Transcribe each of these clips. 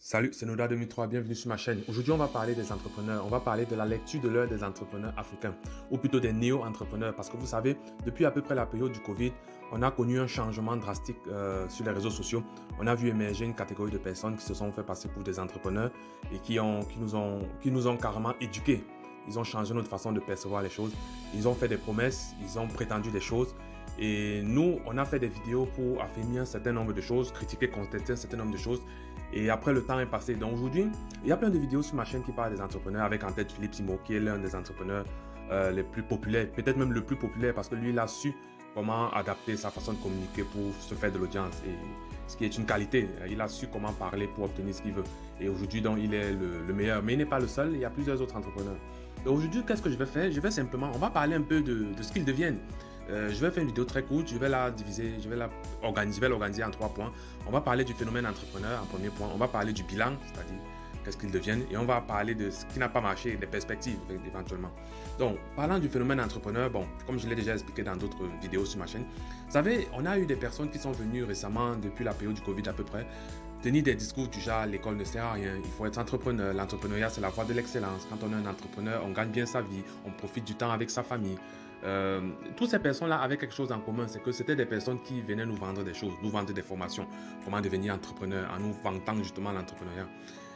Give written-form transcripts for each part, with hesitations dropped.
Salut, c'est Noda 2003, bienvenue sur ma chaîne. Aujourd'hui, on va parler des entrepreneurs. On va parler de la lecture de l'œuvre des entrepreneurs africains, ou plutôt des néo-entrepreneurs. Parce que vous savez, depuis à peu près la période du Covid, on a connu un changement drastique sur les réseaux sociaux. On a vu émerger une catégorie de personnes qui se sont fait passer pour des entrepreneurs et qui nous ont carrément éduqués. Ils ont changé notre façon de percevoir les choses. Ils ont fait des promesses, ils ont prétendu des choses. Et nous, on a fait des vidéos pour affermir un certain nombre de choses, critiquer, contester un certain nombre de choses. Et après, le temps est passé. Donc aujourd'hui, il y a plein de vidéos sur ma chaîne qui parlent des entrepreneurs, avec en tête Philippe Simo, qui est l'un des entrepreneurs les plus populaires, peut-être même le plus populaire, parce que lui, il a su comment adapter sa façon de communiquer pour se faire de l'audience. Et ce qui est une qualité. Il a su comment parler pour obtenir ce qu'il veut. Et aujourd'hui, donc, il est le meilleur. Mais il n'est pas le seul, il y a plusieurs autres entrepreneurs. Donc aujourd'hui, qu'est-ce que je vais faire? Je vais simplement, on va parler un peu de ce qu'ils deviennent. Je vais faire une vidéo très courte, je vais la diviser, je vais l'organiser en 3 points. On va parler du phénomène entrepreneur en premier point, on va parler du bilan, c'est-à-dire qu'est-ce qu'ils deviennent, et on va parler de ce qui n'a pas marché, des perspectives éventuellement. Donc, parlant du phénomène entrepreneur, bon, comme je l'ai déjà expliqué dans d'autres vidéos sur ma chaîne, vous savez, on a eu des personnes qui sont venues récemment, depuis la période du Covid à peu près, tenir des discours du genre l'école ne sert à rien, il faut être entrepreneur, l'entrepreneuriat c'est la voie de l'excellence, quand on est un entrepreneur, on gagne bien sa vie, on profite du temps avec sa famille. Toutes ces personnes-là avaient quelque chose en commun, c'est que c'était des personnes qui venaient nous vendre des choses, nous vendre des formations, comment devenir entrepreneur, en nous vantant justement l'entrepreneuriat.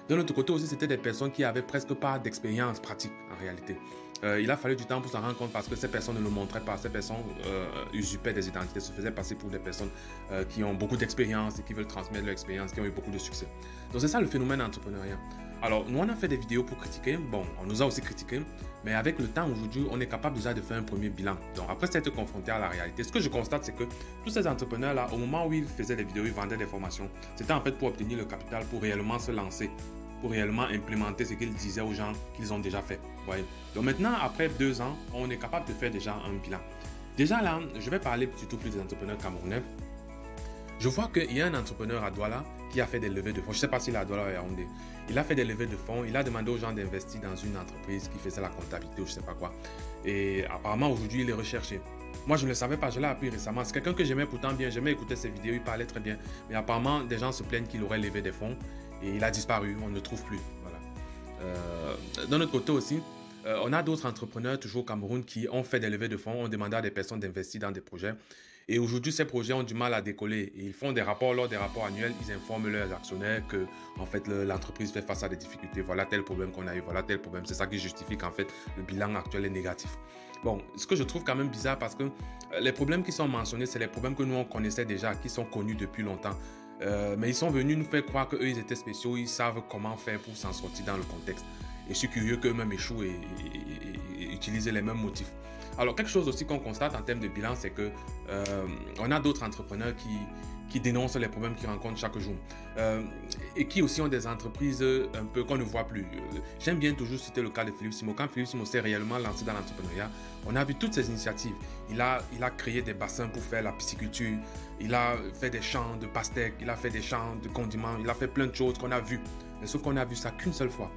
De l'autre côté aussi, c'était des personnes qui avaient presque pas d'expérience pratique en réalité. Il a fallu du temps pour s'en rendre compte parce que ces personnes ne le montraient pas. Ces personnes usurpaient des identités, se faisaient passer pour des personnes qui ont beaucoup d'expérience et qui veulent transmettre leur expérience, qui ont eu beaucoup de succès. Donc c'est ça le phénomène entrepreneuriat. Alors nous on a fait des vidéos pour critiquer, bon on nous a aussi critiqué, mais avec le temps aujourd'hui on est capable déjà de faire un premier bilan. Donc après s'être confronté à la réalité, ce que je constate c'est que tous ces entrepreneurs là, au moment où ils faisaient des vidéos, ils vendaient des formations, c'était en fait pour obtenir le capital, pour réellement se lancer, pour réellement implémenter ce qu'ils disaient aux gens qu'ils ont déjà fait. Voyez. Donc maintenant, après 2 ans, on est capable de faire déjà un bilan. Déjà là, je vais parler surtout plus des entrepreneurs camerounais. Je vois qu'il y a un entrepreneur à Douala qui a fait des levées de fonds. Je ne sais pas s'il est à Douala ou à Yaoundé. Il a fait des levées de fonds. Il a demandé aux gens d'investir dans une entreprise qui faisait la comptabilité ou je ne sais pas quoi. Et apparemment, aujourd'hui, il est recherché. Moi, je ne le savais pas. Je l'ai appris récemment. C'est quelqu'un que j'aimais pourtant bien. J'aimais écouter ses vidéos. Il parlait très bien. Mais apparemment, des gens se plaignent qu'il aurait levé des fonds. Et il a disparu. On ne le trouve plus. Voilà. D'un autre côté aussi, on a d'autres entrepreneurs, toujours au Cameroun, qui ont fait des levées de fonds, ont demandé à des personnes d'investir dans des projets. Et aujourd'hui, ces projets ont du mal à décoller. Et ils font des rapports, lors des rapports annuels, ils informent leurs actionnaires que, en fait, l'entreprise fait face à des difficultés. Voilà tel problème qu'on a eu, voilà tel problème. C'est ça qui justifie qu'en fait, le bilan actuel est négatif. Bon, ce que je trouve quand même bizarre parce que les problèmes qui sont mentionnés, c'est les problèmes que nous, on connaissait déjà, qui sont connus depuis longtemps. Mais ils sont venus nous faire croire qu'eux, ils étaient spéciaux, ils savent comment faire pour s'en sortir dans le contexte. Et je suis curieux qu'eux-mêmes échouent et utilisent les mêmes motifs. Alors, quelque chose aussi qu'on constate en termes de bilan, c'est que on a d'autres entrepreneurs qui dénoncent les problèmes qu'ils rencontrent chaque jour et qui aussi ont des entreprises un peu qu'on ne voit plus. J'aime bien toujours citer le cas de Philippe Simo. Quand Philippe Simo s'est réellement lancé dans l'entrepreneuriat, on a vu toutes ces initiatives. Il a créé des bassins pour faire la pisciculture, il a fait des champs de pastèques, il a fait des champs de condiments, il a fait plein de choses qu'on a vues. Mais sauf qu'on a vu ça qu'une seule fois.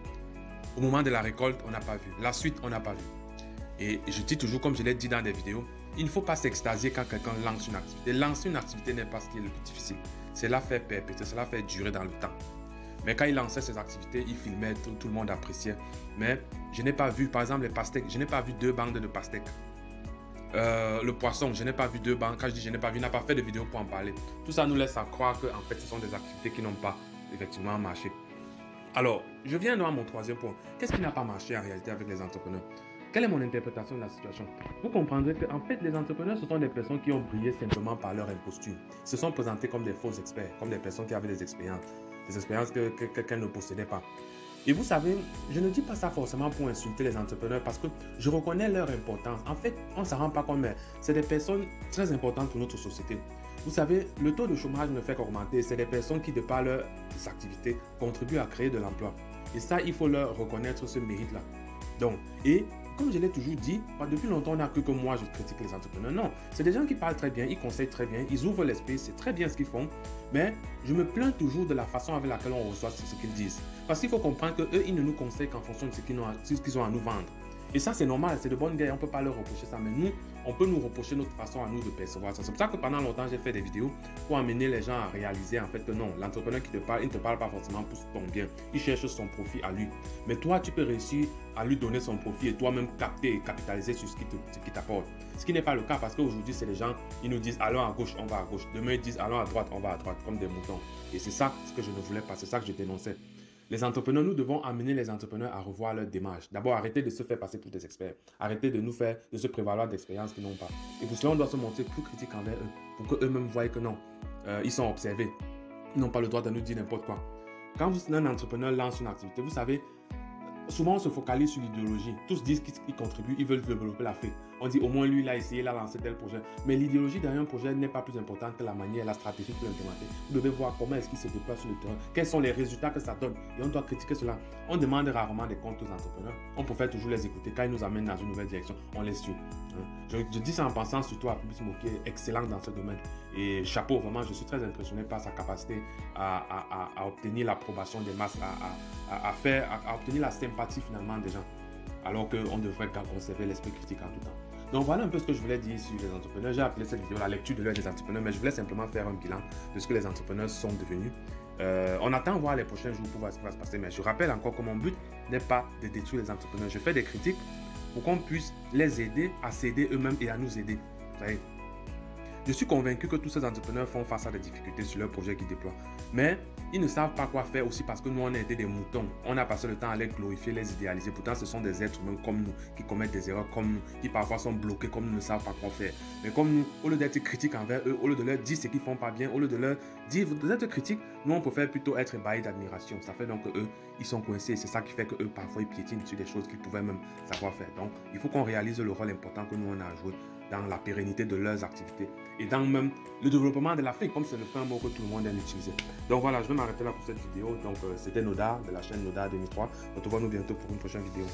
Au moment de la récolte, on n'a pas vu. La suite, on n'a pas vu. Et je dis toujours, comme je l'ai dit dans des vidéos, il ne faut pas s'extasier quand quelqu'un lance une activité. Lancer une activité n'est pas ce qui est le plus difficile. C'est la faire perpétuer, c'est la faire durer dans le temps. Mais quand il lançait ses activités, il filmait, tout le monde appréciait. Mais je n'ai pas vu, par exemple, les pastèques, je n'ai pas vu 2 bandes de pastèques. Le poisson, je n'ai pas vu 2 bandes. Quand je dis je n'ai pas vu, il n'a pas fait de vidéo pour en parler. Tout ça nous laisse à croire que en fait, ce sont des activités qui n'ont pas effectivement marché. Alors, je viens à mon 3e point. Qu'est-ce qui n'a pas marché en réalité avec les entrepreneurs? Quelle est mon interprétation de la situation? Vous comprendrez qu'en fait, les entrepreneurs, ce sont des personnes qui ont brillé simplement par leur imposture. Ils se sont présentés comme des faux experts, comme des personnes qui avaient des expériences que quelqu'un ne possédait pas. Et vous savez, je ne dis pas ça forcément pour insulter les entrepreneurs parce que je reconnais leur importance. En fait, on ne s'en rend pas compte, mais c'est des personnes très importantes pour notre société. Vous savez, le taux de chômage ne fait qu'augmenter. C'est des personnes qui, de par leurs activités, contribuent à créer de l'emploi. Et ça, il faut leur reconnaître ce mérite-là. Donc, et comme je l'ai toujours dit, depuis longtemps, on n'a cru que moi, je critique les entrepreneurs. Non, c'est des gens qui parlent très bien, ils conseillent très bien, ils ouvrent l'esprit, c'est très bien ce qu'ils font. Mais je me plains toujours de la façon avec laquelle on reçoit ce qu'ils disent. Parce qu'il faut comprendre qu'eux, ils ne nous conseillent qu'en fonction de ce qu'ils ont à nous vendre. Et ça, c'est normal, c'est de bonne guerre, on ne peut pas leur reprocher ça. Mais nous, on peut nous reprocher notre façon à nous de percevoir ça. C'est pour ça que pendant longtemps, j'ai fait des vidéos pour amener les gens à réaliser en fait que non, l'entrepreneur qui te parle, il ne te parle pas forcément pour ton bien. Il cherche son profit à lui. Mais toi, tu peux réussir à lui donner son profit et toi-même capter et capitaliser sur ce qui t'apporte. Ce qui n'est pas le cas parce qu'aujourd'hui, c'est les gens, ils nous disent allons à gauche, on va à gauche. Demain, ils disent allons à droite, on va à droite, comme des moutons. Et c'est ça ce que je ne voulais pas, c'est ça que je dénonçais. Les entrepreneurs, nous devons amener les entrepreneurs à revoir leur démarche. D'abord, arrêter de se faire passer pour des experts. Arrêter de se prévaloir d'expériences qu'ils n'ont pas. Et pour cela, on doit se montrer plus critique envers eux. Pour qu'eux-mêmes voient que non, ils sont observés. Ils n'ont pas le droit de nous dire n'importe quoi. Quand un entrepreneur lance une activité, vous savez, souvent on se focalise sur l'idéologie. Tous disent qu'ils contribuent, ils veulent développer l'Afrique. On dit au moins lui, il a essayé, il a lancé tel projet. Mais l'idéologie derrière un projet n'est pas plus importante que la manière, la stratégie pour l'implémenter. Vous devez voir comment est-ce qu'il se déplace sur le terrain, quels sont les résultats que ça donne. Et on doit critiquer cela. On demande rarement des comptes aux entrepreneurs. On préfère toujours les écouter. Quand ils nous amènent dans une nouvelle direction, on les suit. Je dis ça en pensant surtout à Publismo qui est excellent dans ce domaine. Et chapeau, vraiment, je suis très impressionné par sa capacité à obtenir l'approbation des masses, à obtenir la sympathie finalement des gens. Alors qu'on devrait conserver l'esprit critique en tout temps. Donc voilà un peu ce que je voulais dire sur les entrepreneurs. J'ai appelé cette vidéo la lecture de l'œil des entrepreneurs, mais je voulais simplement faire un bilan de ce que les entrepreneurs sont devenus. On attend voir les prochains jours pour voir ce qui va se passer, mais je rappelle encore que mon but n'est pas de détruire les entrepreneurs. Je fais des critiques pour qu'on puisse les aider à s'aider eux-mêmes et à nous aider. Vous voyez? Je suis convaincu que tous ces entrepreneurs font face à des difficultés sur leurs projets qu'ils déploient. Mais ils ne savent pas quoi faire aussi parce que nous, on a été des moutons. On a passé le temps à les glorifier, les idéaliser. Pourtant, ce sont des êtres humains comme nous, qui commettent des erreurs comme nous, qui parfois sont bloqués comme nous, ne savent pas quoi faire. Mais comme nous, au lieu d'être critiques envers eux, au lieu de leur dire ce qu'ils font pas bien, au lieu de leur dire, vous êtes critiques, nous, on préfère plutôt être ébahis d'admiration. Ça fait donc qu'eux, ils sont coincés. C'est ça qui fait qu'eux, parfois, ils piétinent sur des choses qu'ils pouvaient même savoir faire. Donc, il faut qu'on réalise le rôle important que nous, on a à jouer dans la pérennité de leurs activités et dans même le développement de l'Afrique, comme c'est le fin mot que tout le monde aime utiliser. Donc voilà, je vais m'arrêter là pour cette vidéo. Donc c'était Noda de la chaîne Noda 2003. Retrouvons-nous bientôt pour une prochaine vidéo.